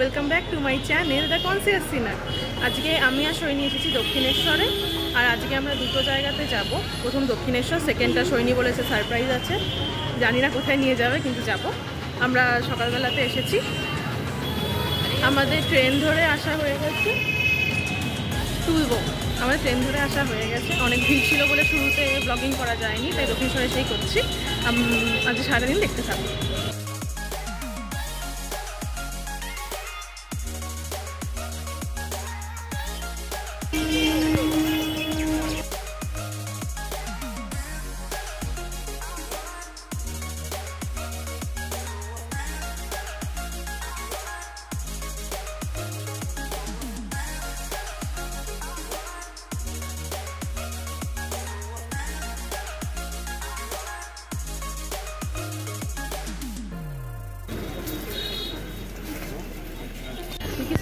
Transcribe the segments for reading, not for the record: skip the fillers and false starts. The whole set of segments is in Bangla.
Welcome back to my channel the Conscious Sinner. আজকে আমি আর সৈনী এসেছি দক্ষিণেশ্বরে, আর আজকে আমরা দুটো জায়গাতে যাব। প্রথম দক্ষিণেশ্বর, সেকেন্ডটা সৈনী বলেছে সারপ্রাইজ আছে, জানি না কোথায় নিয়ে যাবে কিন্তু যাব। আমরা সকালবেলাতে এসেছি, আমাদের ট্রেন ধরে আসা হয়ে গেছে। তুলবো, আমাদের ট্রেন ধরে আসা হয়ে গেছে। অনেক ভিড় ছিল বলে শুরুতে ব্লগিং করা যায়নি, তাই দক্ষিণেশ্বরে এসেই করছি। আজ সারাদিন দেখতে থাকবো।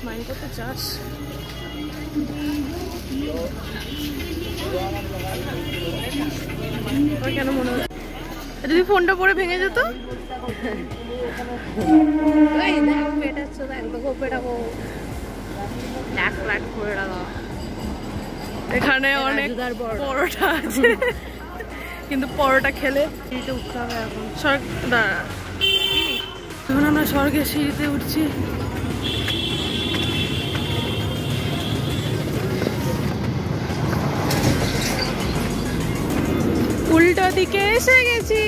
স্মাইল করতে চাস? কেন মনে হচ্ছে যদি ফোনটা পরে ভেঙে যেত? এখানে অনেক পরোটা আছে, কিন্তু পরোটা খেলে সিঁড়িতে উঠতে হবে। এখন আমরা স্বর্গের সিঁড়িতে উঠছি। উল্টো দিকে এসে গেছি।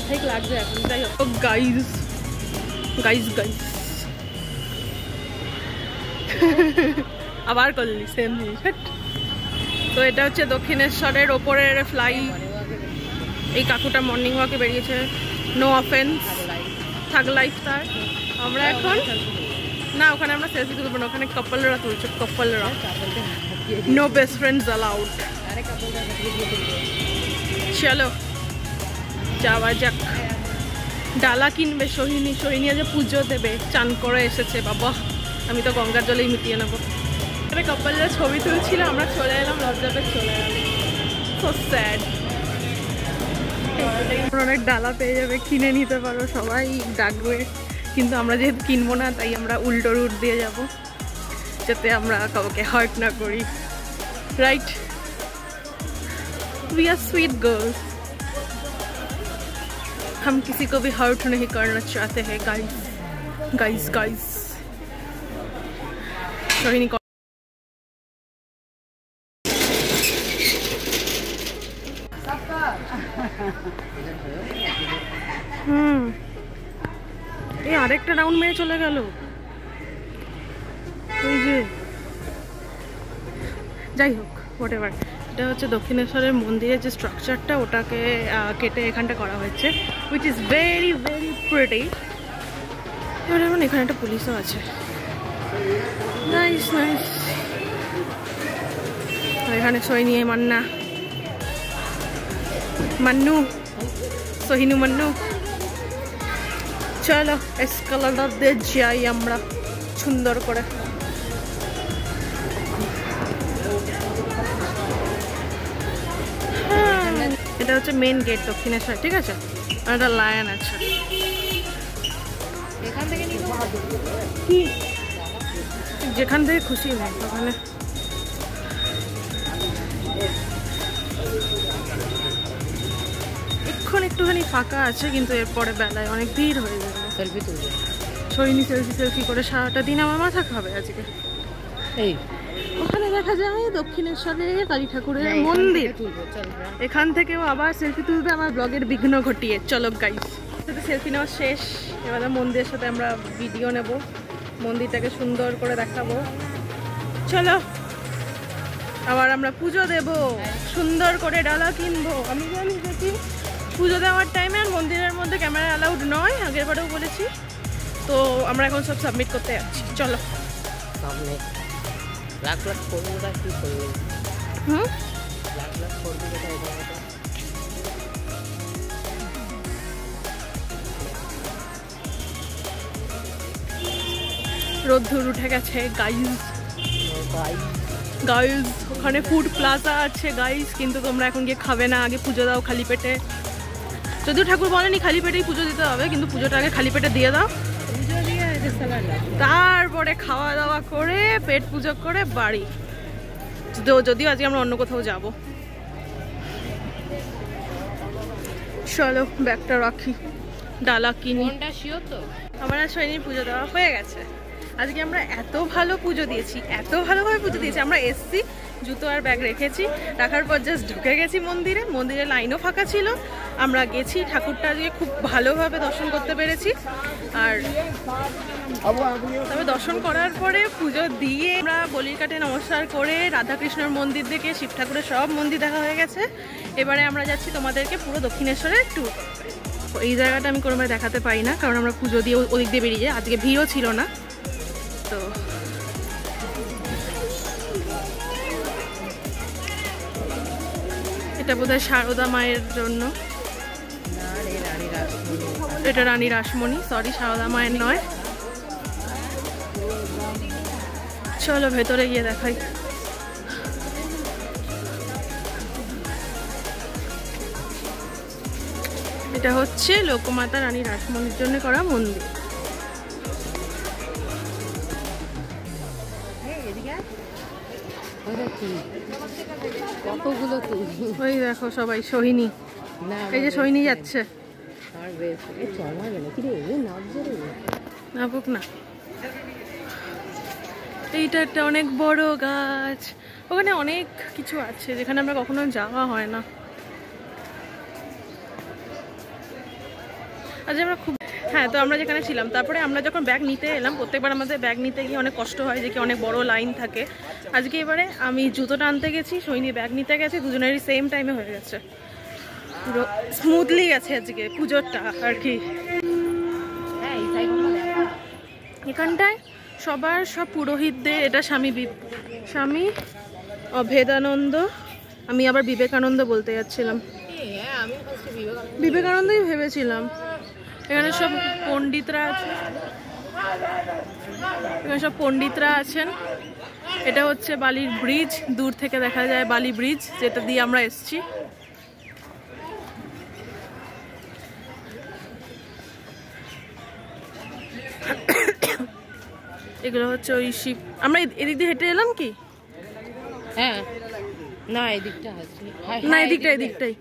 ঠিক লাগছে এখন, যাই হোক। গাইস গাইস গাইস আবার করলি সেম জিনিস। তো এটা হচ্ছে দক্ষিণেশ্বরের ওপরের ফ্লাই। এই কাকুটা মর্নিং ওয়াকে বেরিয়েছে, নো অফেন্স, থাক লাইফ তার। আমরা এখন না, ওখানে আমরা সেলফি তুলবো না, ওখানে কাপলরা তুলছে, কাপলরা, নো বেস্ট ফ্রেন্ডস অ্যালাউড। চলো যাওয়া যাক। ডালা কিনবে সোহিনী, সোহিনী আজ পুজো দেবে, চান করে এসেছে। বাবা, আমি তো গঙ্গার জলেই মিটিয়ে নেবো। এখানে কাপলরা ছবি তুলছিল, আমরা চলে এলাম, লজ্জাতে চলে এলাম। So sad. অনেক ডালা পেয়ে যাবে, কিনে নিতে পারো, সবাই ডাকবে, কিন্তু আমরা যেহেতু কিনবো না তাই আমরা উল্টো রুট দিয়ে যাব, যাতে আমরা কাউকে হার্ট না করি। Right, we are sweet girls, हम किसी को भी हर्ट नहीं करना चाहते हैं गाइस गाइस गाइस। सोहिनी এই আরেকটা রাউন্ড মেরে চলে গেল। ওই যে, যাই হোক, হোয়াটএভার। এটা হচ্ছে দক্ষিণেশ্বরের মন্দিরের যে স্ট্রাকচারটা, ওটাকে কেটে এখানটা করা হয়েছে, which is very very pretty. এবার এখন এখানে একটা পুলিশও আছে। Nice nice. এখানে সৈনী মান্না, মান্নু, সোহিনু মান্নু। চলো এসকালেটর দিয়ে যাই আমরা সুন্দর করে। এটা হচ্ছে মেন গেট দক্ষিণেশ্বর, ঠিক আছে? আর একটা লায়ন আছে। এখান থেকে কি যেখান থেকে খুশি নেই ওখানে। এখন একটুখানি ফাঁকা আছে, কিন্তু এরপরে বেলায় অনেক ভিড় হয়ে যাবে। সেলফি তুলবে, সৈনী সেলফি করে সারাটা দিন আমার মাথা খাবে আজকে। এই ওখানে দেখা যায় দক্ষিণেশ্বরে কালী ঠাকুরের মন্দির, এখান থেকেও আবার সেলফি তুলবে আমার ব্লগের বিঘ্ন ঘটিয়ে। চলো গাইস, সেলফি নেওয়া শেষ, এবার মন্দিরের সাথে আমরা ভিডিও নেব, মন্দিরটাকে সুন্দর করে দেখাবো। চলো আবার আমরা পুজো দেব, সুন্দর করে ডালা কিনবো। আমি জানি দেখি পুজো দেওয়ার টাইমে আর মন্দিরের মধ্যে ক্যামেরা অ্যালাউড নয়, আগের বারেও বলেছি। তো আমরা এখন সব সাবমিট করতে যাচ্ছি। চলো। সামনে লাখ লাখ করবে কি করবে লাখ লাখ করবে রোদ্দুর উঠে গেছে গাইজ। গাইজ ওখানে ফুড প্লাজা আছে গাইজ, কিন্তু তোমরা এখন গিয়ে খাবে না, আগে পুজো দাও খালি পেটে। যদিও ঠাকুর বলেনি খালি পেটেই পুজো দিতে হবে, কিন্তু পুজোটা আগে খালি পেটে দিয়ে দাও, তারপরে খাওয়া দাওয়া করে পেট পুজো করে বাড়ি। যদিও আজকে আমরা অন্য কোথাও যাব। চলো ব্যাগটা রাখি, ডালা কিনি। আমার আর সৈনির পুজো দেওয়া হয়ে গেছে। আজকে আমরা এত ভালো পুজো দিয়েছি, এত ভালোভাবে পুজো দিয়েছি। আমরা এসছি, জুতো আর ব্যাগ রেখেছি, রাখার পর জাস্ট ঢুকে গেছি মন্দিরে। মন্দিরে লাইনও ফাঁকা ছিল, আমরা গেছি, ঠাকুরটা আজকে খুব ভালোভাবে দর্শন করতে পেরেছি। আর তবে দর্শন করার পরে পুজো দিয়ে আমরা বলির কাটে নমস্কার করে রাধাকৃষ্ণর মন্দির দেখে শিব ঠাকুরের সব মন্দির দেখা হয়ে গেছে। এবারে আমরা যাচ্ছি তোমাদেরকে পুরো দক্ষিণেশ্বরের ট্যুর। এই জায়গাটা আমি কোনোভাবে দেখাতে পারি না, কারণ আমরা পুজো দিয়ে ওদিক দিয়ে বেরিয়ে যাই। আজকে ভিড়ও ছিল না, তো এটা বোধহয় শারদা মায়ের জন্য, এটা রানী রাসমণি, সরি শারদা মায়ের নয়। চলো ভেতরে গিয়ে দেখাই। এটা হচ্ছে লোকমাতা রানী রাসমণির জন্য করা মন্দির। কতগুলো ওই দেখো সবাই সোহিনী, এই যে সোহিনী যাচ্ছে। নাবুক না, এইটা একটা অনেক বড় গাছ, ওখানে অনেক কিছু আছে যেখানে আমরা কখনো যাওয়া হয় না। আজ আমরা খুব হ্যাঁ, তো আমরা যেখানে ছিলাম, তারপরে আমরা যখন ব্যাগ নিতে এলাম, প্রত্যেকবার আমাদের ব্যাগ নিতে গিয়ে অনেক কষ্ট হয়, যে কি অনেক বড় লাইন থাকে। আজকে এবারে আমি জুতোটা আনতে গেছি, সৈনী ব্যাগ নিতে গেছে, দুজনেরই সেম টাইমে হয়ে গেছে, পুরো স্মুথলি গেছে আজকে পুজোরটা আর কি। এখানটায় সবার সব পুরোহিতদের, এটা স্বামী অভেদানন্দ, আমি আবার বিবেকানন্দ বলতে যাচ্ছিলাম, বিবেকানন্দই ভেবেছিলাম। এখানে সব পণ্ডিতরা আছে, এখানে সব পণ্ডিতরা আছেন। এটা হচ্ছে বালির ব্রিজ, দূর থেকে দেখা যায় বালি ব্রিজ, যেটা দিয়ে আমরা এসছি। এগুলো হচ্ছে ওই শিব। আমরা এদিক দিয়ে হেঁটে এলাম কি? হ্যাঁ, না এদিকটা আছে, না এদিকটাই।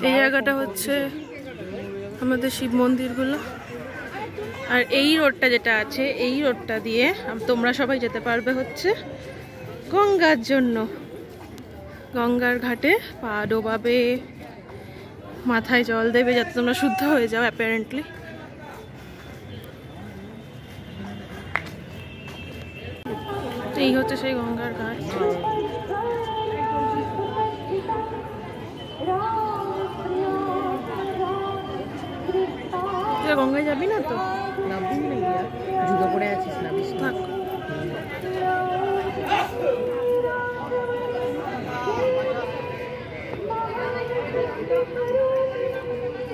এই জায়গাটা হচ্ছে আমাদের শিব মন্দিরগুলো। আর এই রোডটা যেটা আছে, এই রোডটা দিয়ে তোমরা সবাই যেতে পারবে হচ্ছে গঙ্গার জন্য। গঙ্গার ঘাটে পা ডোবাবে, মাথায় জল দেবে, যাতে তোমরা শুদ্ধ হয়ে যাও অ্যাপারেন্টলি। এই হচ্ছে সেই গঙ্গার ঘাট। গঙ্গায় যাবি না তো? নামবি না, জুতো পরে আছিস, নামিস থাক।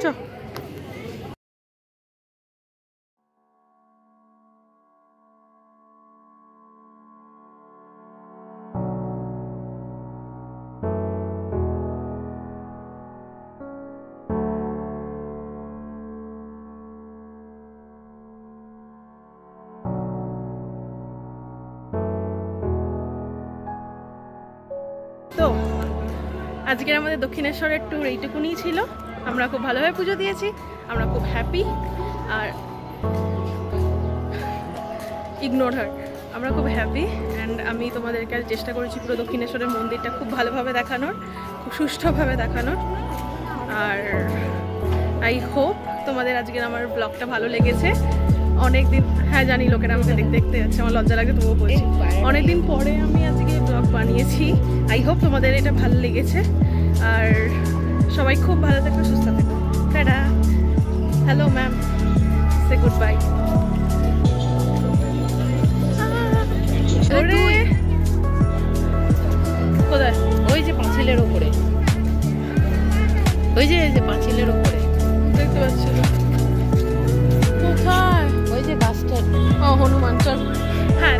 চ তো আজকের আমাদের দক্ষিণেশ্বরের ট্যুর এইটুকুনি ছিল। আমরা খুব ভালোভাবে পুজো দিয়েছি, আমরা খুব হ্যাপি। আর ইগনোর হার, আমরা খুব হ্যাপি। অ্যান্ড আমি তোমাদেরকে চেষ্টা করেছি পুরো দক্ষিণেশ্বরের মন্দিরটা খুব ভালোভাবে দেখানোর, খুব সুষ্ঠুভাবে দেখানোর। আর আই হোপ তোমাদের আজকের আমার ব্লগটা ভালো লেগেছে। অনেকদিন, হ্যাঁ জানি লোকেরা আমাকে দেখতে যাচ্ছে, আমার লজ্জা লাগে তবুও বলছি, অনেকদিন পরে আমি আজকে ব্লগ বানিয়েছি। আই হোপ তোমাদের এটা ভালো লেগেছে। আর সবাই খুব ভালো থেকো, সুস্থ থেকো। টাটা। হ্যালো ম্যাম, সে গুড বাই। পাঁচিলের ওপরে, ওই যে পাঁচিলের ওপরে দেখতে পাচ্ছি না। কোথায়? ওই যে বাস স্ট্যান্ড। ও হনুমান, চল। হ্যাঁ